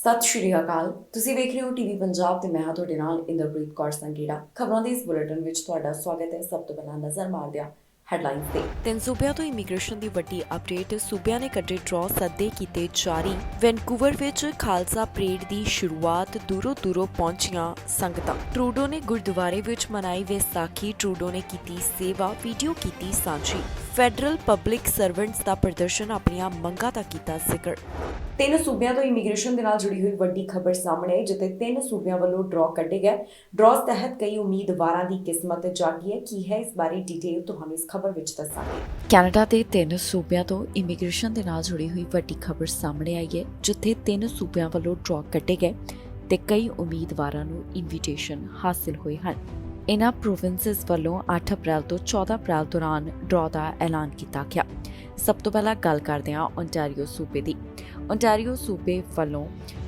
ਸਤਿ ਸ਼੍ਰੀ ਅਕਾਲ। ਤੁਸੀਂ ਵੇਖ ਰਹੇ ਹੋ ਟੀਵੀ ਪੰਜਾਬ ਤੇ ਮੈਂ ਹਾਂ ਤੁਹਾਡੇ ਨਾਲ ਇੰਦਰਪ੍ਰੀਤ ਕੌਰ ਸੰਘੇੜਾ। ਖਬਰਾਂ ਦੇ ਇਸ ਬੁਲੇਟਿਨ ਵਿੱਚ ਤੁਹਾਡਾ ਸਵਾਗਤ ਹੈ। ਸਭ ਤੋਂ ਪਹਿਲਾਂ ਨਜ਼ਰ ਮਾਰਦੇ ਹਾਂ ਹੈਡਲਾਈਨਸ ਤੇ। 3 ਸੂਬਿਆਂ ਤੋਂ ਇਮੀਗ੍ਰੇਸ਼ਨ ਦੀ ਵੱਡੀ ਅਪਡੇਟ। ਸੂਬਿਆਂ ਨੇ ਕੱਢੇ ਡਰਾਅ, ਸੱਦੇ ਕੀਤੇ ਜਾਰੀ। ਵੈਨਕੂਵਰ ਵਿੱਚ ਖਾਲਸਾ ਪਰੇਡ ਦੀ ਸ਼ੁਰੂਆਤ, ਦੂਰੋਂ ਪਹੁੰਚੀਆਂ ਸੰਗਤਾਂ। ਟਰੂਡੋ ਨੇ ਗੁਰਦੁਆਰੇ ਵਿੱਚ ਮਨਾਈ ਵਿਸਾਖੀ। ਟਰੂਡੋ ਨੇ ਕੀਤੀ ਸੇਵਾ, ਵੀਡੀਓ ਕੀਤੀ ਸਾਂਝੀ। ਫੈਡਰਲ ਪਬਲਿਕ ਸਰਵੈਂਟਸ ਦਾ ਪ੍ਰਦਰਸ਼ਨ, ਆਪਣੀਆਂ ਮੰਗਾਂ ਦਾ ਕੀਤਾ ਜ਼ਿਕਰ। 3 ਸੂਬਿਆਂ ਤੋਂ ਇਮੀਗ੍ਰੇਸ਼ਨ ਦੇ ਨਾਲ ਜੁੜੀ ਹੋਈ ਵੱਡੀ ਖਬਰ ਸਾਹਮਣੇ ਆਈ, ਜਿੱਥੇ 3 ਸੂਬਿਆਂ ਵੱਲੋਂ ਡਰਾਅ ਕੱਢੇ ਗਏ। ਡਰਾਅ ਤਹਿਤ ਕਈ ਉਮੀਦਵਾਰਾਂ ਦੀ ਕਿਸਮਤ ਜਾਗੀ ਹੈ। ਕੀ ਹੈ ਇਸ ਬਾਰੇ ਡਿਟੇਲ ਤੁਹਾਨੂੰ ਇਸ ਖਬਰ ਵਿੱਚ ਦੱਸਾਂਗੇ। ਕੈਨੇਡਾ ਦੇ 3 ਸੂਬਿਆਂ ਤੋਂ ਇਮੀਗ੍ਰੇਸ਼ਨ ਦੇ ਨਾਲ ਜੁੜੀ ਹੋਈ ਵੱਡੀ ਖਬਰ ਸਾਹਮਣੇ ਆਈ ਹੈ, ਜਿੱਥੇ 3 ਸੂਬਿਆਂ ਵੱਲੋਂ ਡਰਾਅ ਕੱਢੇ ਗਏ ਤੇ ਕਈ ਉਮੀਦਵਾਰਾਂ ਨੂੰ ਇਨਵੀਟੇਸ਼ਨ ਹਾਸਲ ਹੋਏ ਹਨ। ਇਨ੍ਹਾਂ ਪ੍ਰੋਵਿੰਸਸ ਵੱਲੋਂ 8 ਅਪ੍ਰੈਲ ਤੋਂ 14 ਅਪ੍ਰੈਲ ਦੌਰਾਨ ਡਰਾਅ ਦਾ ਐਲਾਨ ਕੀਤਾ ਗਿਆ। ਸਭ ਤੋਂ ਪਹਿਲਾਂ ਗੱਲ ਕਰਦੇ ਹਾਂ ਓਨਟਾਰੀਓ ਸੂਬੇ ਦੀ। ਓਨਟਾਰੀਓ ਸੂਬੇ ਵੱਲੋਂ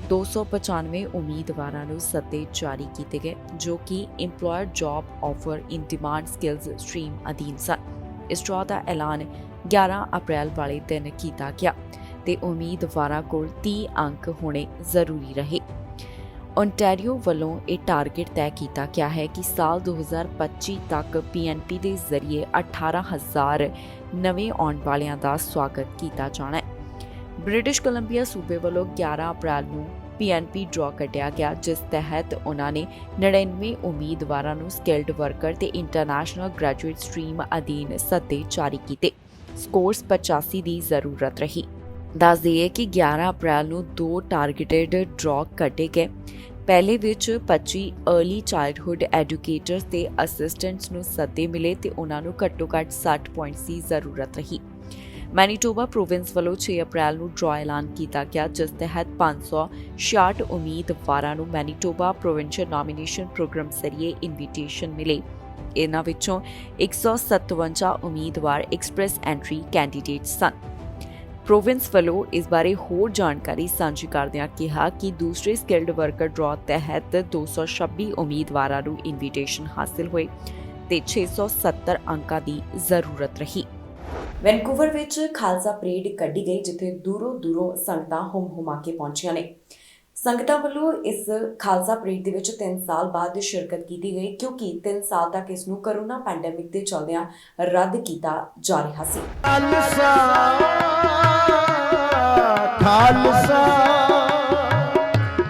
295 ਉਮੀਦਵਾਰਾਂ ਨੂੰ ਸੱਦੇ ਜਾਰੀ ਕੀਤੇ ਗਏ, ਜੋ ਕਿ ਇੰਪਲੋਇਰ ਜੌਬ ਆਫਰ ਇਨ ਡਿਮਾਂਡ ਸਕਿੱਲਸ ਸਟਰੀਮ ਅਧੀਨ ਸਨ। ਇਸ ਡਰਾਅ ਦਾ ਐਲਾਨ 11 ਅਪ੍ਰੈਲ ਵਾਲੇ ਦਿਨ ਕੀਤਾ ਗਿਆ ਤੇ ਉਮੀਦਵਾਰਾਂ ਕੋਲ 30 ਅੰਕ ਹੋਣੇ ਜ਼ਰੂਰੀ ਰਹੇ। ਓਨਟਾਰੀਓ ਵੱਲੋਂ ਇਹ ਟਾਰਗੇਟ ਤੈਅ ਕੀਤਾ ਗਿਆ ਹੈ ਕਿ ਸਾਲ 2025 ਤੱਕ PNP ਦੇ ਜ਼ਰੀਏ 18,000 ਨਵੇਂ ਆਉਣ ਵਾਲਿਆਂ ਦਾ ਸਵਾਗਤ ਕੀਤਾ ਜਾਣਾ ਹੈ। ਬ੍ਰਿਟਿਸ਼ ਕੋਲੰਬੀਆ ਸੂਬੇ ਵੱਲੋਂ 11 ਅਪ੍ਰੈਲ ਨੂੰ PNP ਡਰਾਅ ਕੱਢਿਆ ਗਿਆ, ਜਿਸ ਤਹਿਤ ਉਹਨਾਂ ਨੇ 99 ਉਮੀਦਵਾਰਾਂ ਨੂੰ ਸਕਿਲਡ ਵਰਕਰ ਤੇ ਇੰਟਰਨੈਸ਼ਨਲ ਗ੍ਰੈਜੂਏਟ ਸਟਰੀਮ ਅਧੀਨ ਸੱਦੇ ਜਾਰੀ ਕੀਤੇ। ਸਕੋਰਸ 85 ਦੀ ਜ਼ਰੂਰਤ ਰਹੀ। ਦੱਸ ਦਈਏ ਕਿ 11 ਅਪ੍ਰੈਲ ਨੂੰ 2 ਟਾਰਗੇਟਡ ਡਰਾਅ ਕੱਢੇ ਗਏ। ਪਹਿਲੇ ਵਿੱਚ 25 अर्ਲੀ ਚਾਈਲਡਹੁੱਡ ਐਜੂਕੇਟਰਸ ਤੇ ਅਸਿਸਟੈਂਟਸ ਨੂੰ ਸੱਦੇ ਮਿਲੇ ਤੇ ਉਹਨਾਂ ਨੂੰ ਘੱਟੋ-ਘੱਟ 60 ਪੁਆਇੰਟਸ ਦੀ ਜ਼ਰੂਰਤ ਰਹੀ। ਮੈਨੀਟੋਬਾ ਪ੍ਰੋਵਿੰਸ ਵੱਲੋਂ 6 ਅਪ੍ਰੈਲ ਨੂੰ ਡਰਾਅ ਐਲਾਨ ਕੀਤਾ ਗਿਆ, ਜਿਸ ਤਹਿਤ 566 ਉਮੀਦਵਾਰਾਂ ਨੂੰ ਮੈਨੀਟੋਬਾ ਪ੍ਰੋਵਿੰਸ਼ੀਅਲ ਨੋਮੀਨੇਸ਼ਨ ਪ੍ਰੋਗਰਾਮ ਜ਼ਰੀਏ ਇਨਵੀਟੇਸ਼ਨ ਮਿਲੇ। ਇਹਨਾਂ ਵਿੱਚੋਂ 157 ਉਮੀਦਵਾਰ ਐਕਸਪ੍ਰੈਸ ਐਂਟਰੀ ਕੈਂਡੀਡੇਟ ਸਨ। ਪ੍ਰੋਵਿੰਸ ਵੱਲੋਂ ਇਸ ਬਾਰੇ ਹੋਰ ਜਾਣਕਾਰੀ ਸਾਂਝੀ ਕਰਦਿਆਂ ਕਿਹਾ ਕਿ ਦੂਸਰੇ ਸਕਿਲਡ ਵਰਕਰ ਡਰਾਅ ਤਹਿਤ 226 ਉਮੀਦਵਾਰਾਂ ਨੂੰ ਇਨਵੀਟੇਸ਼ਨ ਹਾਸਲ ਹੋਏ ਤੇ 670 ਅੰਕਾਂ ਦੀ ਜ਼ਰੂਰਤ ਰਹੀ। ਵੈਨਕੂਵਰ ਵਿੱਚ ਖਾਲਸਾ ਪਰੇਡ ਕੱਢੀ ਗਈ, ਜਿੱਥੇ ਦੂਰੋਂ ਸੰਗਤਾਂ ਹੁਮ-ਹੁਮਾ ਕੇ ਪਹੁੰਚੀਆਂ ਨੇ। ਸੰਗਤਾਂ ਵੱਲੋਂ ਇਸ ਖਾਲਸਾ ਪਰੇਡ ਦੇ ਵਿੱਚ 3 ਸਾਲ ਬਾਅਦ ਸ਼ਿਰਕਤ ਕੀਤੀ ਗਈ, ਕਿਉਂਕਿ 3 ਸਾਲ ਤੱਕ ਇਸ ਨੂੰ ਕਰੋਨਾ ਪੈਂਡੇਮਿਕ ਦੇ ਚੱਲਦਿਆਂ ਰੱਦ ਕੀਤਾ ਜਾ ਰਿਹਾ ਸੀ। ਖਾਲਸਾ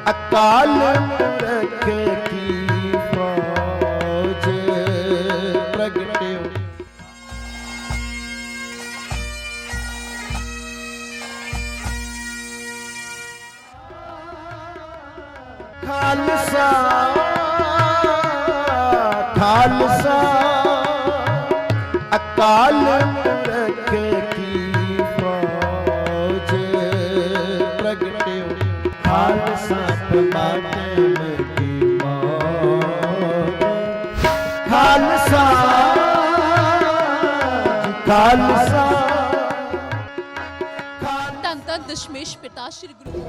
ਅਕਾਲ ਪੁਰਖ ਕੀ ਫੌਜ ਪ੍ਰਗਟਿਓ। ਖਾਲਸਾ ਖਾਲਸਾ ਅਕਾਲ ਪੁਰਖ ਕੀ ਫੌਜ ਪ੍ਰਗਟਿਓ। ਖਾਲਸਾ ਪਰਮਾਤਮ ਕੀ ਮੌਤ। ਖਾਲਸਾ ਖਾਲਸਾ ਧੰਨ ਧੰਨ ਦਸ਼ਮੇਸ਼ ਪਿਤਾ ਸ਼੍ਰੀ ਗੁਰੂ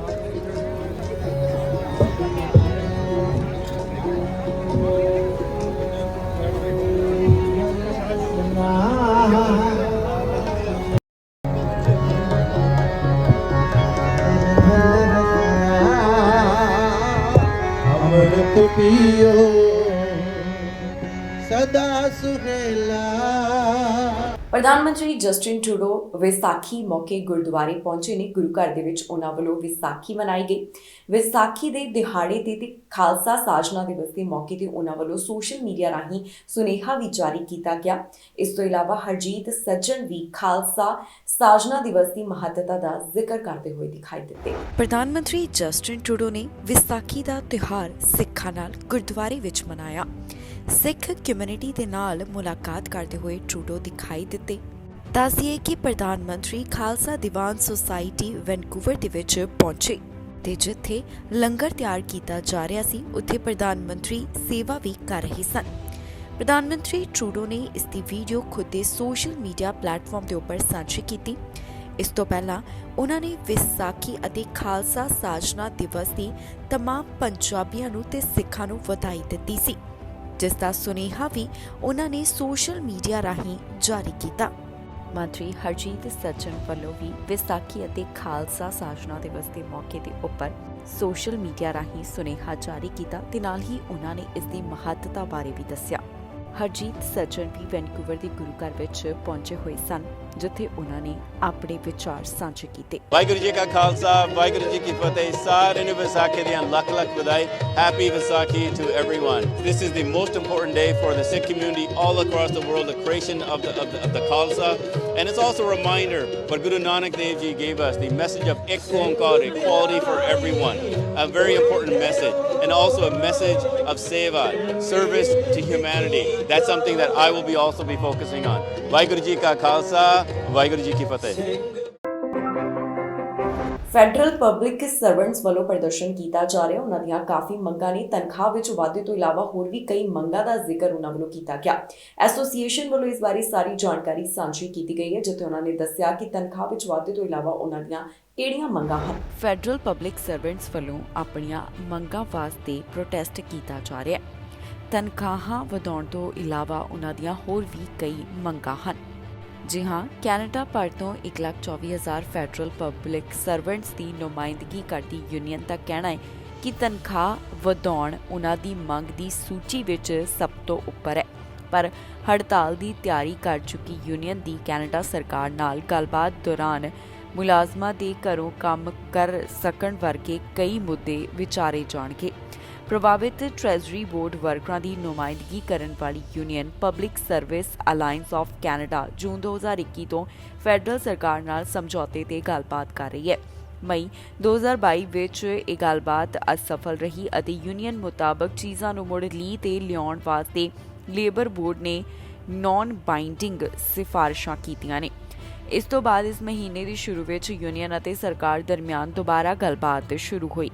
ਅੰਮ੍ਰਿਤ ਪੀਓ ਸਦਾ ਸੁਹੇਲਾ। ਪ੍ਰਧਾਨ ਮੰਤਰੀ ਜਸਟਿਨ ਟਰੂਡੋ ਵਿਸਾਖੀ ਮੌਕੇ ਗੁਰਦੁਆਰੇ ਪਹੁੰਚੇ ਨੇ। ਗੁਰੂ ਘਰ ਦੇ ਵਿੱਚ ਉਹਨਾਂ ਵੱਲੋਂ ਵਿਸਾਖੀ ਮਨਾਈ ਗਈ। ਵਿਸਾਖੀ ਦੇ ਦਿਹਾੜੇ ਤੇ ਖਾਲਸਾ ਸਾਜਨਾ ਦਿਵਸ ਦੇ ਮੌਕੇ ਤੇ ਉਹਨਾਂ ਵੱਲੋਂ ਸੋਸ਼ਲ ਮੀਡੀਆ ਰਾਹੀਂ ਸੁਨੇਹਾ ਵੀ ਜਾਰੀ ਕੀਤਾ ਗਿਆ। ਇਸ ਤੋਂ ਇਲਾਵਾ ਹਰਜੀਤ ਸੱਜਣ ਵੀ ਖਾਲਸਾ ਸਾਜਨਾ ਦਿਵਸ ਦੀ ਮਹੱਤਤਾ ਦਾ ਜ਼ਿਕਰ ਕਰਦੇ ਹੋਏ ਦਿਖਾਈ ਦਿੱਤੇ। ਪ੍ਰਧਾਨ ਮੰਤਰੀ ਜਸਟਿਨ ਟਰੂਡੋ ਨੇ ਵਿਸਾਖੀ ਦਾ ਤਿਉਹਾਰ ਸਿੱਖਾਂ ਨਾਲ ਗੁਰਦੁਆਰੇ ਵਿੱਚ ਮਨਾਇਆ। ਸਿੱਖ ਕਮਿਊਨਿਟੀ ਦੇ ਨਾਲ ਮੁਲਾਕਾਤ ਕਰਦੇ ਹੋਏ ਟਰੂਡੋ ਦਿਖਾਈ ਦਿੱਤੇ। ਦੱਸੀਏ ਕਿ ਪ੍ਰਧਾਨ ਮੰਤਰੀ ਖਾਲਸਾ ਦੀਵਾਨ ਸੁਸਾਇਟੀ ਵੈਨਕੂਵਰ ਦੇ ਵਿੱਚ ਪਹੁੰਚੇ ਤੇ ਜਿੱਥੇ ਲੰਗਰ ਤਿਆਰ ਕੀਤਾ ਜਾ ਰਿਹਾ ਸੀ, ਉੱਥੇ ਪ੍ਰਧਾਨ ਮੰਤਰੀ ਸੇਵਾ ਵੀ ਕਰ ਰਹੇ ਸਨ। ਪ੍ਰਧਾਨ ਮੰਤਰੀ ਟਰੂਡੋ ਨੇ ਇਸ ਦੀ ਵੀਡੀਓ ਖੁਦ ਦੇ ਸੋਸ਼ਲ ਮੀਡੀਆ ਪਲੇਟਫਾਰਮ ਦੇ ਉੱਪਰ ਸਾਂਝੀ ਕੀਤੀ। ਇਸ ਤੋਂ ਪਹਿਲਾਂ ਉਹਨਾਂ ਨੇ ਵਿਸਾਖੀ ਅਤੇ ਖਾਲਸਾ ਸਾਜਨਾ ਦਿਵਸ ਦੀ ਤਮਾਮ ਪੰਜਾਬੀਆਂ ਨੂੰ ਤੇ ਸਿੱਖਾਂ ਨੂੰ ਵਧਾਈ ਦਿੱਤੀ ਸੀ, ਜਿਸ ਦਾ ਸੁਨੇਹਾ ਵੀ ਉਹਨਾਂ ਨੇ ਸੋਸ਼ਲ ਮੀਡੀਆ ਰਾਹੀਂ ਜਾਰੀ ਕੀਤਾ। ਮੰਤਰੀ ਹਰਜੀਤ ਸੱਜਣ ਵੱਲੋਂ ਵੀ ਵਿਸਾਖੀ ਅਤੇ ਖਾਲਸਾ ਸਾਜਨਾ ਦਿਵਸ ਦੇ ਮੌਕੇ ਦੇ ਉੱਪਰ ਸੋਸ਼ਲ ਮੀਡੀਆ ਰਾਹੀਂ ਸੁਨੇਹਾ ਜਾਰੀ ਕੀਤਾ ਤੇ ਨਾਲ ਹੀ ਉਹਨਾਂ ਨੇ ਇਸ ਦੀ ਮਹੱਤਤਾ ਬਾਰੇ ਵੀ ਦੱਸਿਆ। ਹਰਜੀਤ ਸੱਜਣ ਵੀ ਵੈਨਕੂਵਰ ਦੇ ਗੁਰੂ ਘਰ ਵਿੱਚ ਪਹੁੰਚੇ ਹੋਏ ਸਨ, ਜਿੱਥੇ ਉਹਨਾਂ ਨੇ ਆਪਣੇ ਵਿਚਾਰ ਸਾਂਝੇ ਕੀਤੇ। ਵਾਹਿਗੁਰੂ ਜੀ ਕਾ ਖਾਲਸਾ, ਵਾਹਿਗੁਰੂ ਜੀ ਕੀ ਫਤਿਹ। ਸਾਰਿਆਂ ਨੂੰ ਵਿਸਾਖੀ ਦੀਆਂ ਲੱਖ ਲੱਖ ਵਧਾਈ। Happy Vaisakhi to everyone. This is the most important day for the Sikh community all across the world, the creation of the Khalsa. And it's also a reminder what Guru Nanak Dev Ji gave us, the message of Ek Onkar, equality for everyone. A very important message. And also a message of seva, service to humanity. That's something that I will also be focusing on. Vaiguru Ji ka Khalsa, Vaiguru Ji ki Fateh. Federal public servants ਵੱਲੋਂ ਪ੍ਰਦਰਸ਼ਨ ਕੀਤਾ ਜਾ ਰਿਹਾ। ਉਹਨਾਂ ਦੀਆਂ ਕਾਫੀ ਮੰਗਾਂ ਨੇ। ਤਨਖਾਹ ਵਿੱਚ ਵਾਧੇ ਤੋਂ ਇਲਾਵਾ ਹੋਰ ਵੀ ਕਈ ਮੰਗਾਂ ਦਾ ਜ਼ਿਕਰ ਉਹਨਾਂ ਵੱਲੋਂ ਕੀਤਾ ਗਿਆ। ਐਸੋਸੀਏਸ਼ਨ ਵੱਲੋਂ ਇਸ ਬਾਰੇ ਸਾਰੀ ਜਾਣਕਾਰੀ ਸਾਂਝੀ ਕੀਤੀ ਗਈ ਹੈ, ਜਿੱਥੇ ਉਹਨਾਂ ਨੇ ਦੱਸਿਆ ਕਿ ਤਨਖਾਹ ਵਿੱਚ ਵਾਧੇ ਤੋਂ ਇਲਾਵਾ ਉਹਨਾਂ ਦੀਆਂ ਕਿਹੜੀਆਂ ਮੰਗਾਂ ਹਨ। ਫੈਡਰਲ ਪਬਲਿਕ ਸਰਵੈਂਟਸ ਵੱਲੋਂ ਆਪਣੀਆਂ ਮੰਗਾਂ ਵਾਸਤੇ ਪ੍ਰੋਟੈਸਟ ਕੀਤਾ ਜਾ ਰਿਹਾ ਹੈ। ਤਨਖਾਹਾਂ ਵਧਾਉਣ ਤੋਂ ਇਲਾਵਾ ਉਹਨਾਂ ਦੀਆਂ ਹੋਰ ਵੀ ਕਈ ਮੰਗਾਂ ਹਨ। ਜੀ ਹਾਂ, ਕੈਨੇਡਾ ਭਰ ਤੋਂ 1,24,000 ਫੈਡਰਲ ਪਬਲਿਕ ਸਰਵੈਂਟਸ ਦੀ ਨੁਮਾਇੰਦਗੀ ਕਰਦੀ ਯੂਨੀਅਨ ਦਾ ਕਹਿਣਾ ਹੈ ਕਿ ਤਨਖਾਹ ਵਧਾਉਣ ਉਹਨਾਂ ਦੀ ਮੰਗ ਦੀ ਸੂਚੀ ਵਿੱਚ ਸਭ ਤੋਂ ਉੱਪਰ ਹੈ। ਪਰ ਹੜਤਾਲ ਦੀ ਤਿਆਰੀ ਕਰ ਚੁੱਕੀ ਯੂਨੀਅਨ ਦੀ ਕੈਨੇਡਾ ਸਰਕਾਰ ਨਾਲ ਗੱਲਬਾਤ ਦੌਰਾਨ ਮੁਲਾਜ਼ਮਾਂ ਦੇ ਘਰੋਂ ਕੰਮ ਕਰ ਸਕਣ ਵਰਗੇ ਕਈ ਮੁੱਦੇ ਵਿਚਾਰੇ ਜਾਣਗੇ। ਪ੍ਰਭਾਵਿਤ ਟ੍ਰੈਜਰੀ ਬੋਰਡ ਵਰਕਰਾਂ ਦੀ ਨੁਮਾਇੰਦਗੀ ਕਰਨ ਵਾਲੀ union public service alliance of Canada June 2021 ਤੋਂ ਫੈਡਰਲ ਸਰਕਾਰ ਨਾਲ ਸਮਝੌਤੇ ਤੇ ਗੱਲਬਾਤ ਕਰ ਰਹੀ ਹੈ। ਮਈ 2022 ਵਿੱਚ ਇਹ ਗੱਲਬਾਤ ਅਸਫਲ ਰਹੀ ਅਤੇ ਯੂਨੀਅਨ ਮੁਤਾਬਕ ਚੀਜ਼ਾਂ ਨੂੰ ਮੁੜ ਲੀਹ ਤੇ ਲਿਆਉਣ ਵਾਸਤੇ ਲੇਬਰ ਬੋਰਡ ਨੇ ਨਾਨ ਬਾਈਂਡਿੰਗ ਸਿਫਾਰਿਸ਼ਾਂ ਕੀਤੀਆਂ ਨੇ। ਇਸ ਤੋਂ ਬਾਅਦ ਇਸ ਮਹੀਨੇ ਦੀ ਸ਼ੁਰੂ ਵਿੱਚ ਯੂਨੀਅਨ ਅਤੇ ਸਰਕਾਰ ਦਰਮਿਆਨ ਦੁਬਾਰਾ ਗੱਲਬਾਤ ਸ਼ੁਰੂ ਹੋਈ।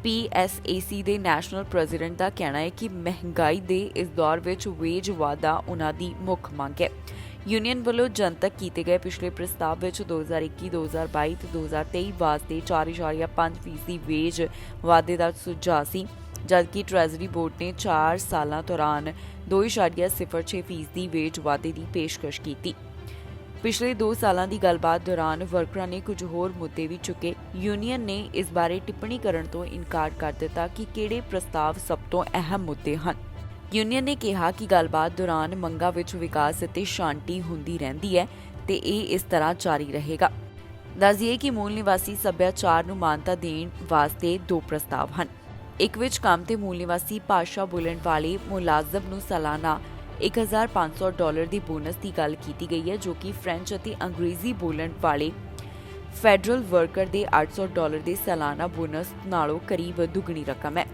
PSAC ਦੇ ਨੈਸ਼ਨਲ ਪ੍ਰੈਜ਼ੀਡੈਂਟ ਦਾ ਕਹਿਣਾ ਹੈ ਕਿ ਮਹਿੰਗਾਈ ਦੇ ਇਸ ਦੌਰ ਵਿੱਚ ਵੇਜ ਵਾਧਾ ਉਹਨਾਂ ਦੀ ਮੁੱਖ ਮੰਗ ਹੈ। ਯੂਨੀਅਨ ਵੱਲੋਂ ਜਨਤਕ ਕੀਤੇ ਗਏ ਪਿਛਲੇ ਪ੍ਰਸਤਾਵ ਵਿੱਚ 2021, 2022 ਤੇ 2023 ਵਾਸਤੇ 4.5% ਵੇਜ ਵਾਧੇ ਦਾ ਸੁਝਾਅ ਸੀ, ਜਦਕਿ ਟ੍ਰੈਜਰੀ ਬੋਰਡ ਨੇ 4 ਸਾਲਾਂ ਦੌਰਾਨ 2.06% ਵੇਜ ਵਾਧੇ ਦੀ ਪੇਸ਼ਕਸ਼ ਕੀਤੀ। ਪਿਛਲੇ 2 ਸਾਲਾਂ ਦੀ ਗੱਲਬਾਤ ਦੌਰਾਨ ਵਰਕਰਾਂ ਨੇ ਕੁਝ ਹੋਰ ਮੁੱਦੇ ਵੀ ਚੁੱਕੇ। ਯੂਨੀਅਨ ਨੇ ਇਸ ਬਾਰੇ ਟਿੱਪਣੀ ਕਰਨ ਤੋਂ ਇਨਕਾਰ ਕਰ ਦਿੱਤਾ ਕਿ ਕਿਹੜੇ ਪ੍ਰਸਤਾਵ ਸਭ ਤੋਂ ਅਹਿਮ ਮੁੱਦੇ ਹਨ। ਯੂਨੀਅਨ ਨੇ ਕਿਹਾ ਕਿ ਗੱਲਬਾਤ ਦੌਰਾਨ ਮੰਗਾਂ ਵਿੱਚ ਵਿਕਾਸ ਅਤੇ ਸ਼ਾਂਤੀ ਹੁੰਦੀ ਰਹਿੰਦੀ ਹੈ ਤੇ ਇਹ ਇਸ ਤਰ੍ਹਾਂ ਜਾਰੀ ਰਹੇਗਾ। ਦੱਸ ਦਈਏ ਕਿ ਮੂਲ ਨਿਵਾਸੀ ਸੱਭਿਆਚਾਰ ਨੂੰ ਮਾਨਤਾ ਦੇਣ ਵਾਸਤੇ 2 ਪ੍ਰਸਤਾਵ ਹਨ। ਇੱਕ ਵਿੱਚ ਕੰਮ ਤੇ ਮੂਲ ਨਿਵਾਸੀ ਭਾਸ਼ਾ ਬੋਲਣ ਵਾਲੇ ਮੁਲਾਜ਼ਮ ਨੂੰ ਸਾਲਾਨਾ $1,500 ਦੀ ਬੋਨਸ ਦੀ ਗੱਲ ਕੀਤੀ ਗਈ ਹੈ, ਜੋ ਕਿ ਫ੍ਰੈਂਚ ਅਤੇ ਅੰਗਰੇਜ਼ੀ ਬੋਲਣ ਵਾਲੇ ਫੈਡਰਲ ਵਰਕਰ ਦੇ $800 ਦੇ ਸਾਲਾਨਾ ਬੋਨਸ ਨਾਲੋਂ ਕਰੀਬ ਦੁੱਗਣੀ ਰਕਮ ਹੈ।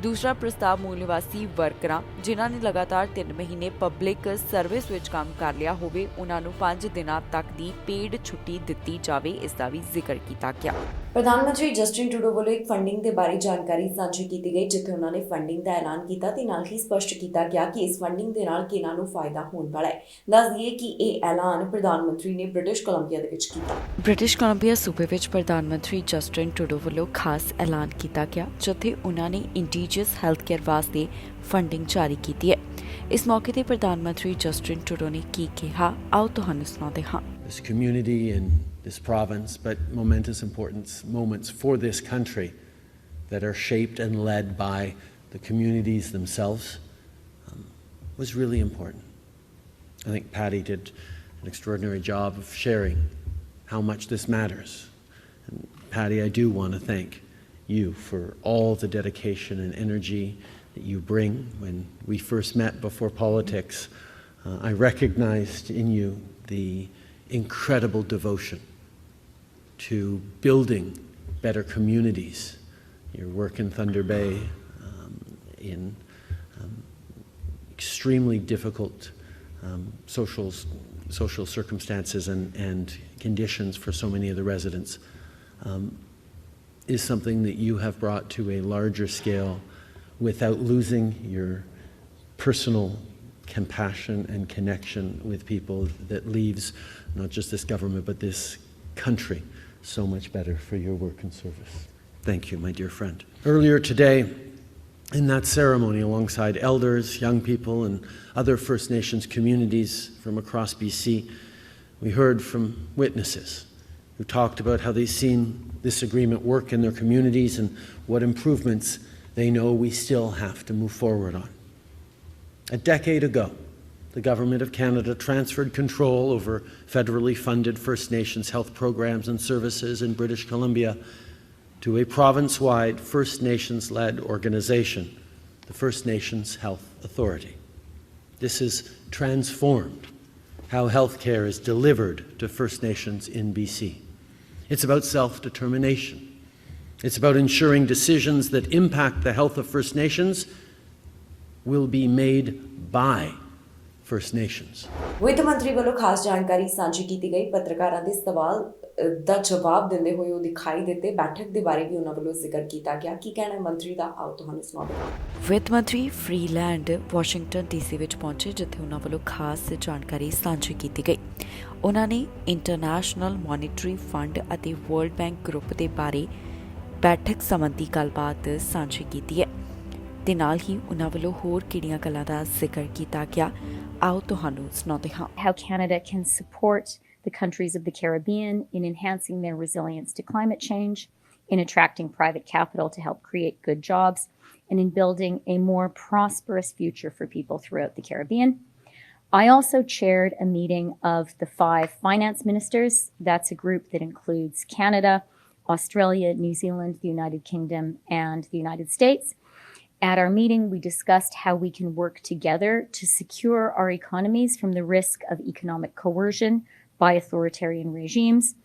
ਦੂਸਰਾ ਪ੍ਰਸਤਾਵ ਮੂਲ ਨਿਵਾਸੀ ਵਰਕਰਾਂ ਜਿਨ੍ਹਾਂ ਨੇ ਲਗਾਤਾਰ 3 ਮਹੀਨੇ ਪਬਲਿਕ ਸਰਵਿਸ ਵਿੱਚ ਕੰਮ ਕਰ ਲਿਆ ਹੋਵੇ, ਉਹਨਾਂ ਨੂੰ 5 ਦਿਨਾਂ ਤੱਕ ਦੀ ਪੇਡ ਛੁੱਟੀ ਦਿੱਤੀ ਜਾਵੇ, ਇਸ ਦਾ ਵੀ ਜ਼ਿਕਰ ਕੀਤਾ ਗਿਆ। ਪ੍ਰਧਾਨ ਮੰਤਰੀ ਜਸਟਿਨ ਟਰੂਡੋ ਵੱਲੋਂ ਇੱਕ ਫੰਡਿੰਗ ਦੇ ਬਾਰੇ ਜਾਣਕਾਰੀ ਸਾਂਝੀ ਕੀਤੀ ਗਈ, ਜਿੱਥੇ ਉਹਨਾਂ ਨੇ ਫੰਡਿੰਗ ਦਾ ਐਲਾਨ ਕੀਤਾ ਤੇ ਨਾਲ ਹੀ ਸਪਸ਼ਟ ਕੀਤਾ ਗਿਆ ਕਿ ਇਸ ਫੰਡਿੰਗ ਦੇ ਨਾਲ ਕਿਹਨਾਂ ਨੂੰ ਫਾਇਦਾ ਹੋਣ ਵਾਲਾ ਹੈ। ਦੱਸ ਦਈਏ ਕਿ ਇਹ ਐਲਾਨ ਪ੍ਰਧਾਨ ਮੰਤਰੀ ਨੇ ਬ੍ਰਿਟਿਸ਼ ਕੋਲੰਬੀਆ ਦੇ ਵਿੱਚ ਕੀਤਾ। ਬ੍ਰਿਟਿਸ਼ ਕੋਲੰਬੀਆ ਸੂਬੇ ਵਿੱਚ ਪ੍ਰਧਾਨ ਮੰਤਰੀ ਜਸਟਿਨ ਟਰੂਡੋ ਵੱਲੋਂ ਖਾਸ ਐਲਾਨ ਕੀਤਾ ਗਿਆ, ਜਿੱਥੇ ਉਹਨਾਂ ਨੇ ਇੰਡੀਜੀਅਸ ਹੈਲਥ ਕੇਅਰ ਵਾਸਤੇ ਫੰਡਿੰਗ ਜਾਰੀ ਕੀਤੀ ਹੈ। ਇਸ ਮੌਕੇ ਤੇ ਪ੍ਰਧਾਨ ਮੰਤਰੀ ਜਸਟਿਨ ਟਰੂਡੋ ਨੇ ਕੀ ਕਿਹਾ, ਆਓ ਤੁਹਾਨੂੰ ਸੁਣਾਉਂਦੇ ਹਾਂ। This community and this province, but momentous moments for this country that are shaped and led by the communities themselves was really important. I think Patty did an extraordinary job of sharing how much this matters. And Patty, I do want to thank you for all the dedication and energy that you bring. When we first met before politics, I recognized in you the incredible devotion to building better communities. Your work in Thunder Bay in extremely difficult social circumstances and conditions for so many of the residents is something that you have brought to a larger scale without losing your personal compassion and connection with people that leaves not just this government but this country so much better for your work and service. Thank you, my dear friend. Earlier today, in that ceremony, alongside elders, young people, and other First Nations communities from across BC, we heard from witnesses who talked about how they've seen this agreement work in their communities and what improvements they know we still have to move forward on. A decade ago, the Government of Canada transferred control over federally funded First Nations health programs and services in British Columbia to a province-wide First Nations-led organization, the First Nations Health Authority. This has transformed how healthcare is delivered to First Nations in BC. It's about self-determination. It's about ensuring decisions that impact the health of First Nations will be made by First Nations. ਵਿੱਤ ਮੰਤਰੀ ਵੱਲੋਂ ਖਾਸ ਜਾਣਕਾਰੀ ਸਾਂਝੀ ਕੀਤੀ ਗਈ। ਪੱਤਰਕਾਰਾਂ ਦੇ ਸਵਾਲ ਦਾ ਜਵਾਬ ਦਿੰਦੇ ਹੋਏ ਉਹ ਦਿਖਾਈ ਦਿੱਤੇ। ਬੈਠਕ ਦੇ ਬਾਰੇ ਵੀ ਉਹਨਾਂ ਵੱਲੋਂ ਜ਼ਿਕਰ ਕੀਤਾ ਗਿਆ। ਕੀ ਕਹਿਣਾ ਹੈ ਮੰਤਰੀ ਦਾ, ਆਓ ਤੁਹਾਨੂੰ ਸੁਣਾਉਂਦੇ ਹਾਂ। ਵਿੱਤ ਮੰਤਰੀ ਫ੍ਰੀਲੈਂਡ ਵਾਸ਼ਿੰਗਟਨ DC ਵਿੱਚ ਪਹੁੰਚੇ, ਜਿੱਥੇ ਉਹਨਾਂ ਵੱਲੋਂ ਖਾਸ ਜਾਣਕਾਰੀ ਸਾਂਝੀ ਕੀਤੀ ਗਈ। ਉਹਨਾਂ ਨੇ ਇੰਟਰਨੈਸ਼ਨਲ ਮੋਨੀਟਰੀ ਫੰਡ ਅਤੇ ਵਰਲਡ ਬੈਂਕ ਗਰੁੱਪ ਦੇ ਬਾਰੇ ਬੈਠਕ ਸੰਬੰਧੀ ਗੱਲਬਾਤ ਸਾਂਝੀ ਕੀਤੀ ਹੈ ਤੇ ਨਾਲ ਹੀ ਉਹਨਾਂ ਵੱਲੋਂ ਹੋਰ ਕਿਹੜੀਆਂ ਗੱਲਾਂ ਦਾ ਜ਼ਿਕਰ ਕੀਤਾ ਗਿਆ, ਆਓ ਤੁਹਾਨੂੰ ਸੁਣਾਉਂਦੇ ਹਾਂ। How Canada can support the countries of the Caribbean in enhancing their resilience to climate change, in attracting private capital to help create good jobs, and in building a more prosperous future for people throughout the Caribbean. I also chaired a meeting of the 5 finance ministers. That's a group that includes Canada, Australia, New Zealand, the United Kingdom, and the United States. At our meeting, we discussed how we can work together to secure our economies from the risk of economic coercion by authoritarian regimes,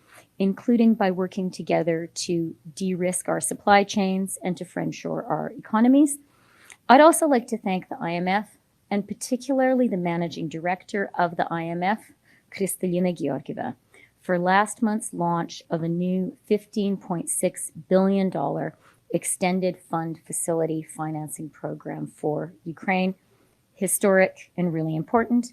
including by working together to de-risk our supply chains and to friendshore our economies. I'd also like to thank the IMF, and particularly the managing director of the IMF, Kristalina Georgieva, for last month's launch of a new $15.6 billion extended fund facility financing program for Ukraine. Historic and really important.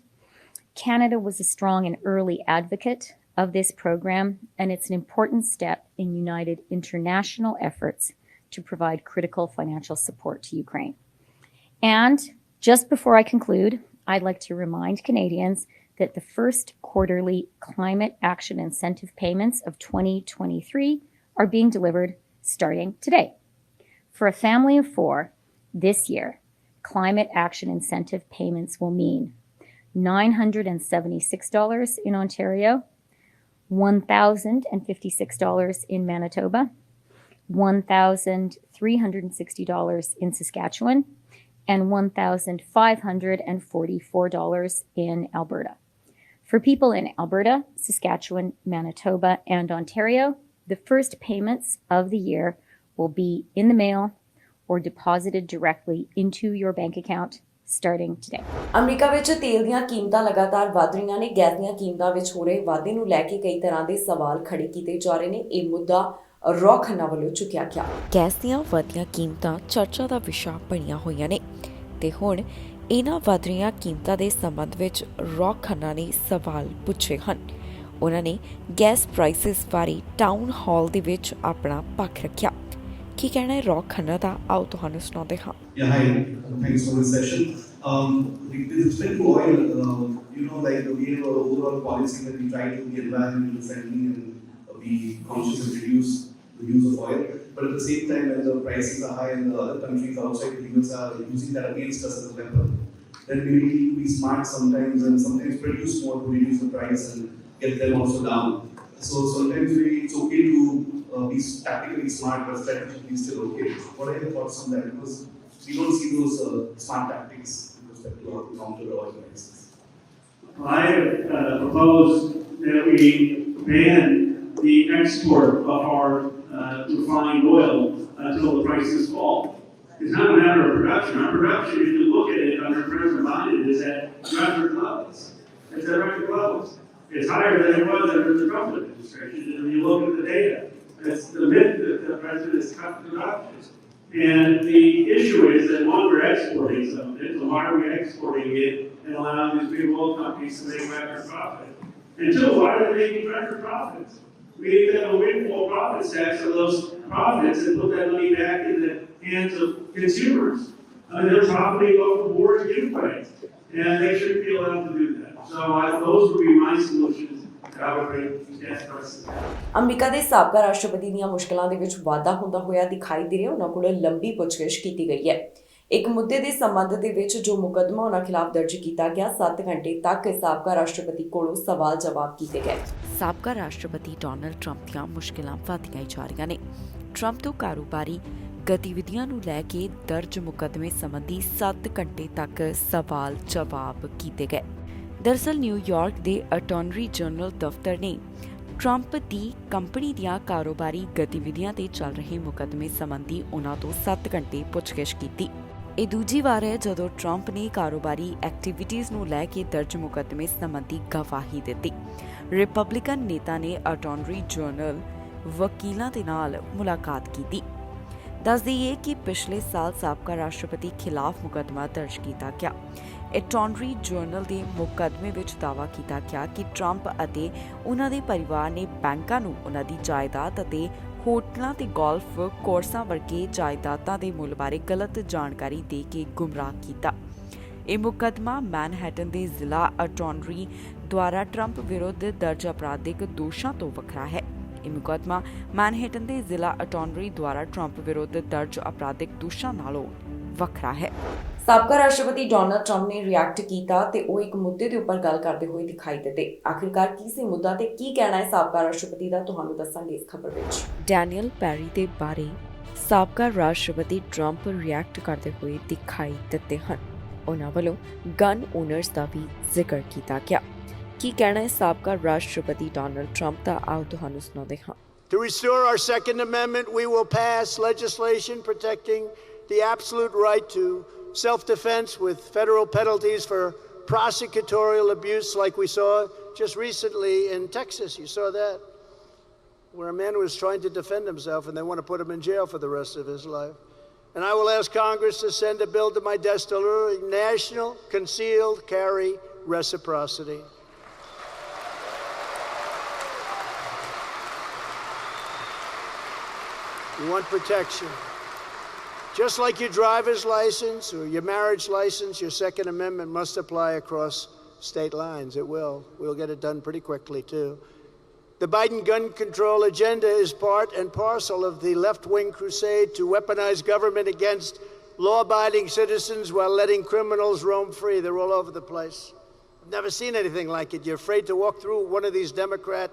Canada was a strong and early advocate of this program, and it's an important step in united international efforts to provide critical financial support to Ukraine. And just before I conclude, I'd like to remind Canadians that the first quarterly climate action incentive payments of 2023 are being delivered starting today. For a family of 4, this year, climate action incentive payments will mean $976 in Ontario, $1,056 in Manitoba, $1,360 in Saskatchewan, and $1,544 in Alberta. For people in Alberta, Saskatchewan, Manitoba, and Ontario, the first payments of the year will be in the mail or deposited directly into your bank account starting today. America ਵਿੱਚ ਤੇਲ ਦੀਆਂ ਕੀਮਤਾਂ ਲਗਾਤਾਰ ਵਧ ਰਹੀਆਂ ਨੇ। Gas ਦੀਆਂ ਕੀਮਤਾਂ ਵਿੱਚ ਹੋ ਰਹੇ ਵਾਧੇ ਨੂੰ ਲੈ ਕੇ ਕਈ ਤਰ੍ਹਾਂ ਦੇ ਸਵਾਲ ਖੜੇ ਕੀਤੇ ਜਾ ਰਹੇ ਨੇ। ਇਹ ਮੁੱਦਾ ਰੌ ਖੰਨਾ ਵੱਲੋਂ ਚੁੱਕਿਆ ਗਿਆ। ਗੈਸ ਦੀਆਂ ਵਧੀਆਂ ਕੀਮਤਾਂ ਚਰਚਾ ਦਾ ਵਿਸ਼ਾ ਬਣੀਆਂ ਹੋਈਆਂ ਨੇ ਤੇ ਹੁਣ ਇਹਨਾਂ ਵਧ ਰਹੀਆਂ ਕੀਮਤਾਂ ਦੇ ਸੰਬੰਧ ਵਿੱਚ ਰੌ ਖੰਨਾ ਨੇ ਸਵਾਲ ਪੁੱਛੇ ਹਨ। ਉਹਨਾਂ ਨੇ ਗੈਸ ਪ੍ਰਾਈਸਿਸ ਬਾਰੇ ਟਾਊਨ ਹਾਲ ਦੇ ਵਿੱਚ ਆਪਣਾ ਪੱਖ ਰੱਖਿਆ। ਕੀ ਕਹਿਣਾ ਹੈ ਰੌ ਖੰਨਾ ਦਾ, ਆਓ ਤੁਹਾਨੂੰ ਸੁਣਾਉਂਦੇ ਹਾਂ। Yeah, hi. Thanks for this session. With respect to oil, like we have an overall policy that we try to be environmentally friendly and be conscious and reduce the use of oil. But at the same time, when the prices are high and the other countries outside the US are using that against us as a weapon, then we need to be smart sometimes and sometimes produce more to reduce the price and get them also down. So sometimes it's okay to be tactically smart, but strategically still okay. What are your thoughts on that? Because we don't see those smart tactics with respect to how to counter the oil prices. I propose that we ban the export of our refined oil until the prices fall. It's not a matter of production. Our production, if you look at it under present value, is at record levels. It's at record levels. It's higher than it was under the Trump administration. And when you look at the data, it's the myth that the president has cut production. And the issue is that one, we're exporting something, so why are we exporting it and allowing these big oil companies to make record profit? And two, why are they making record profits? We need to have a windfall profits tax of those profits and put that money back in the hands of consumers. I mean, they're profiting off the war in Ukraine, and they shouldn't be allowed to do that. So those would be my solutions arbitrate gas prices. America ਦੇ ਸਾਬਕਾ ਰਾਸ਼ਟਰਪਤੀ ਦੀਆਂ ਮੁਸ਼ਕਲਾਂ ਦੇ ਵਿੱਚ ਵਾਧਾ ਹੁੰਦਾ ਹੋਇਆ ਦਿਖਾਈ ਦੇ ਰਿਹਾ। ਉਹਨਾਂ ਕੋਲ ਲੰਬੀ ਪੁੱਛਗਿੱਛ ਕੀਤੀ ਗਈ ਹੈ। ਇੱਕ ਮੁੱਦੇ ਦੇ ਸੰਬੰਧ ਦੇ ਵਿੱਚ ਜੋ ਮੁਕੱਦਮਾ ਉਹਨਾਂ ਖਿਲਾਫ ਦਰਜ ਕੀਤਾ ਗਿਆ, 7 ਘੰਟੇ ਤੱਕ ਸਾਬਕਾ ਰਾਸ਼ਟਰਪਤੀ ਕੋਲੋਂ ਸਵਾਲ ਜਵਾਬ ਕੀਤੇ ਗਏ। ਸਾਬਕਾ ਰਾਸ਼ਟਰਪਤੀ ਡੋਨਲਡ ਟਰੰਪ ਦੀਆਂ ਮੁਸ਼ਕਿਲਾਂ ਵਧਦੀਆਂ ਹੀ ਜਾ ਰਹੀਆਂ ਨੇ। ਟਰੰਪ ਤੋਂ ਕਾਰੋਬਾਰੀ ਗਤੀਵਿਧੀਆਂ ਨੂੰ ਲੈ ਕੇ ਦਰਜ ਮੁਕੱਦਮੇ ਸੰਬੰਧੀ 7 ਘੰਟੇ ਤੱਕ ਸਵਾਲ ਜਵਾਬ ਕੀਤੇ ਗਏ। ਦਰਅਸਲ ਨਿਊਯਾਰਕ ਦੇ ਅਟਾਰਨੀ ਜਨਰਲ ਦਫ਼ਤਰ ਨੇ ਟਰੰਪ ਦੀ ਕੰਪਨੀ ਦੀਆਂ ਕਾਰੋਬਾਰੀ ਗਤੀਵਿਧੀਆਂ ਤੇ ਚੱਲ ਰਹੇ ਮੁਕੱਦਮੇ ਸੰਬੰਧੀ ਉਹਨਾਂ ਤੋਂ 7 ਘੰਟੇ ਪੁੱਛਗਿੱਛ ਕੀਤੀ। ਇਹ ਦੂਜੀ ਵਾਰ ਹੈ ਜਦੋਂ ਟਰੰਪ ਨੇ ਕਾਰੋਬਾਰੀ ਐਕਟੀਵਿਟੀਜ਼ ਨੂੰ ਲੈ ਕੇ ਦਰਜ ਮੁਕੱਦਮੇ ਸੰਬੰਧੀ ਗਵਾਹੀ ਦਿੱਤੀ। ਰਿਪਬਲਿਕਨ ਨੇਤਾ ਨੇ ਅਟਾਰਨੀ ਜਨਰਲ ਵਕੀਲਾਂ ਦੇ ਨਾਲ ਮੁਲਾਕਾਤ ਕੀਤੀ। ਦੱਸ ਦਈਏ ਕਿ ਪਿਛਲੇ ਸਾਲ ਸਾਬਕਾ ਰਾਸ਼ਟਰਪਤੀ ਖਿਲਾਫ ਮੁਕੱਦਮਾ ਦਰਜ ਕੀਤਾ ਗਿਆ। ਅਟਾਰਨੀ ਜਨਰਲ ਦੇ ਮੁਕੱਦਮੇ ਵਿੱਚ ਦਾਅਵਾ ਕੀਤਾ ਗਿਆ ਕਿ ਟਰੰਪ ਅਤੇ ਉਹਨਾਂ ਦੇ ਪਰਿਵਾਰ ਨੇ ਬੈਂਕਾਂ ਨੂੰ ਉਹਨਾਂ ਦੀ ਜਾਇਦਾਦ ਅਤੇ ਹੋਟਲਾਂ ਤੇ ਗੋਲਫ ਕੋਰਸਾਂ ਵਰਗੇ ਜਾਇਦਾਦਾਂ ਦੇ ਮੁੱਲ ਬਾਰੇ ਗਲਤ ਜਾਣਕਾਰੀ ਦੇ ਕੇ ਗੁੰਮਰਾਹ ਕੀਤਾ। ਇਹ ਮੁਕੱਦਮਾ ਮੈਨਹੈਟਨ ਦੇ ਜ਼ਿਲ੍ਹਾ ਅਟਾਰਨੀ ਦੁਆਰਾ ਟਰੰਪ ਵਿਰੁੱਧ ਦਰਜ ਅਪਰਾਧਿਕ ਦੋਸ਼ਾਂ ਤੋਂ ਵੱਖਰਾ ਹੈ। ਇਹ ਮੁਕੱਦਮਾ ਮੈਨਹੈਟਨ ਦੇ ਜ਼ਿਲ੍ਹਾ ਅਟਾਰਨੀ ਦੁਆਰਾ ਟਰੰਪ ਵਿਰੁੱਧ ਦਰਜ ਅਪਰਾਧਿਕ ਦੋਸ਼ਾਂ ਨਾਲੋਂ ਵੱਖਰਾ ਹੈ। ਸਾਬਕਾ ਰਾਸ਼ਟਰਪਤੀ ਡੋਨਲਡ ਟਰੰਪ ਨੇ ਰਿਐਕਟ ਕੀਤਾ ਤੇ ਉਹ ਇੱਕ ਮੁੱਦੇ ਦੇ ਉੱਪਰ ਗੱਲ ਕਰਦੇ ਹੋਏ ਦਿਖਾਈ ਦਿੱਤੇ। ਆਖਿਰਕਾਰ ਕੀ ਸੀ ਮੁੱਦਾ ਤੇ ਕੀ ਕਹਿਣਾ ਹੈ ਸਾਬਕਾ ਰਾਸ਼ਟਰਪਤੀ ਦਾ, ਤੁਹਾਨੂੰ ਦੱਸਾਂਗੇ ਇਸ ਖਬਰ ਵਿੱਚ। ਡੈਨੀਅਲ ਪੈਰੀ ਦੇ ਬਾਰੇ ਸਾਬਕਾ ਰਾਸ਼ਟਰਪਤੀ ਟਰੰਪ ਰਿਐਕਟ ਕਰਦੇ ਹੋਏ ਦਿਖਾਈ ਦਿੱਤੇ ਹਨ। ਉਹਨਾਂ ਵੱਲੋਂ ਗਨ ਓਨਰਸ ਦਾ ਵੀ ਜ਼ਿਕਰ ਕੀਤਾ ਗਿਆ। ਕੀ ਕਹਿਣਾ ਹੈ ਸਾਬਕਾ ਰਾਸ਼ਟਰਪਤੀ ਡੋਨਲਡ ਟਰੰਪ ਦਾ, ਆਓ ਤੁਹਾਨੂੰ ਸੁਣਾਉਂਦੇ ਹਾਂ। To restore our Second Amendment, we will pass legislation protecting the absolute right to self-defense with federal penalties for prosecutorial abuse like we saw just recently in Texas. You saw that, where a man was trying to defend himself and they want to put him in jail for the rest of his life. And I will ask Congress to send a bill to my desk to lure national concealed carry reciprocity. You want protection. Just like your driver's license or your marriage license, your Second Amendment must apply across state lines. It will. We'll get it done pretty quickly, too. The Biden gun control agenda is part and parcel of the left-wing crusade to weaponize government against law-abiding citizens while letting criminals roam free. They're all over the place. I've never seen anything like it. You're afraid to walk through one of these Democrat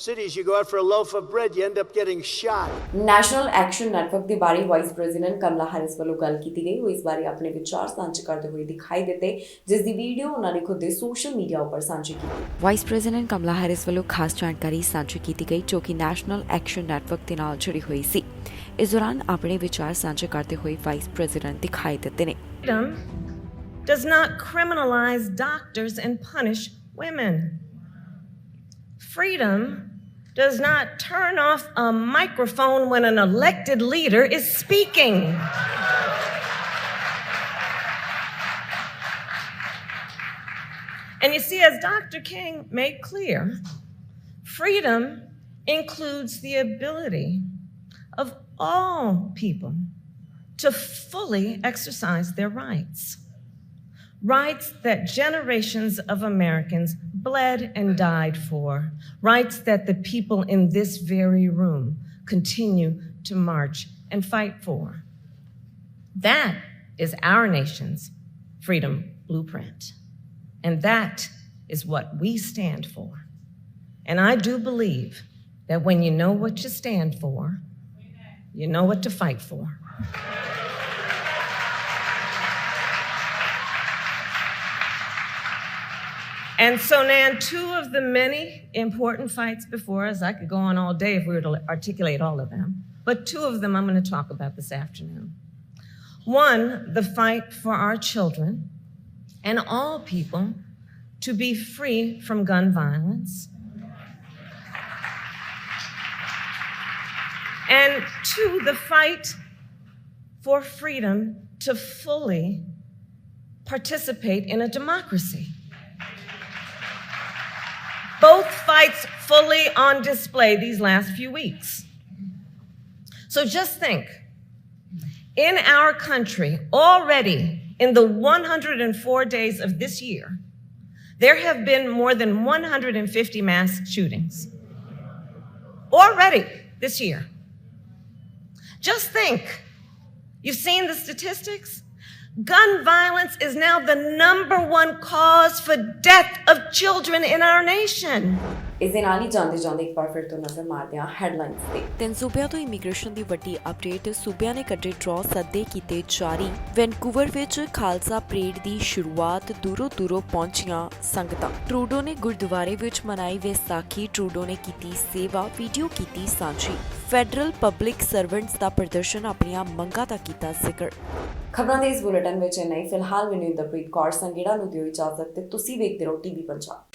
cities. You go out for a loaf of bread, you end up getting shot. National action network ਦੇ ਬਾਰੇ vice president ਕਮਲਾ Harris ਵੱਲੋਂ ਗੱਲ ਕੀਤੀ ਗਈ। ਉਹ ਇਸ ਬਾਰੇ ਆਪਣੇ ਵਿਚਾਰ ਸਾਂਝੇ ਕਰਦੇ ਹੋਏ ਦਿਖਾਈ ਦਿੱਤੇ, ਜਿਸ ਦੀ ਵੀਡੀਓ ਉਹਨਾਂ ਨੇ ਖੁਦ ਦੇ ਸੋਸ਼ਲ ਮੀਡੀਆ ਉੱਪਰ ਸਾਂਝੀ ਕੀਤੀ। ਵਾਈਸ ਪ੍ਰੈਜ਼ੀਡੈਂਟ ਕਮਲਾ ਹੈਰਿਸ ਵੱਲੋਂ ਖਾਸ ਜਾਣਕਾਰੀ ਸਾਂਝੀ ਕੀਤੀ ਗਈ ਜੋ ਕਿ ਨੈਸ਼ਨਲ ਐਕਸ਼ਨ ਨੈਟਵਰਕ ਦੇ ਨਾਲ ਜੁੜੀ ਹੋਈ ਸੀ। ਇਸ ਦੌਰਾਨ ਆਪਣੇ ਵਿਚਾਰ ਸਾਂਝੇ ਕਰਦੇ ਹੋਏ ਵਾਈਸ ਪ੍ਰੈਜ਼ੀਡੈਂਟ ਦਿਖਾਈ ਦਿੱਤੇ ਨੇ। Freedom does not criminalize doctors and punish women. Freedom does not turn off a microphone when an elected leader is speaking. And you see, as Dr. King made clear, freedom includes the ability of all people to fully exercise their rights. Rights that generations of Americans bled and died for. Rights that the people in this very room continue to march and fight for. That is our nation's freedom blueprint. And that is what we stand for. And I do believe that when you know what you stand for, you know what to fight for. And so, Nan, two of the many important fights before us, I could go on all day if we were to articulate all of them, but two of them I'm going to talk about this afternoon. One, the fight for our children and all people to be free from gun violence. And two, the fight for freedom to fully participate in a democracy. Both fights fully on display these last few weeks. So just think, in our country, already in the 104 days of this year, there have been more than 150 mass shootings already this year. Just think, you've seen the statistics? Gun violence is now the #1 cause for death of children in our nation. ਇਸ ਦੇ ਨਾਲ ਹੀ ਜਾਂਦੇ ਇੱਕ ਵਾਰ ਫਿਰ ਤੋਂ ਨਜ਼ਰ ਮਾਰਦੇ ਹਾਂ ਹੈਡਲਾਈਨਸ ਤੇ। 3 ਸੂਬਿਆਂ ਤੋਂ ਇਮੀਗ੍ਰੇਸ਼ਨ ਦੀ ਵੱਡੀ ਅਪਡੇਟ। ਸੂਬਿਆਂ ਨੇ ਕੱਢੇ ਡਰਾਅ ਸੱਦੇ ਕੀਤੇ ਜਾਰੀ। ਵੈਨਕੂਵਰ ਵਿੱਚ ਖਾਲਸਾ ਪਰੇਡ ਦੀ ਸ਼ੁਰੂਆਤ। ਦੂਰੋਂ ਪਹੁੰਚੀਆਂ ਸੰਗਤਾਂ। ਟਰੂਡੋ ਨੇ ਗੁਰਦੁਆਰੇ ਵਿੱਚ ਮਨਾਈ ਵਿਸਾਖੀ। ਟਰੂਡੋ ਨੇ ਕੀਤੀ ਸੇਵਾ, ਵੀਡੀਓ ਕੀਤੀ ਸਾਂਝੀ। ਫੈਡਰਲ ਪਬਲਿਕ ਸਰਵੈਂਟਸ ਦਾ ਪ੍ਰਦਰਸ਼ਨ, ਆਪਣੀਆਂ ਮੰਗਾਂ ਦਾ ਕੀਤਾ ਜ਼ਿਕਰ। ਖਬਰਾਂ ਦੇ ਇਸ ਬੁਲੇਟਿਨ ਵਿੱਚ ਇੰਨਾ ਹੀ। ਫਿਲਹਾਲ ਮੈਨੂੰ ਇੰਦਰਪ੍ਰੀਤ ਕੌਰ ਸੰਘੇੜਾ ਨੂੰ ਦਿਓ ਇਜਾਜ਼ਤ ਤੇ ਤੁਸੀਂ ਵੇਖਦੇ ਰਹੋ TV ਪੰਜਾਬ।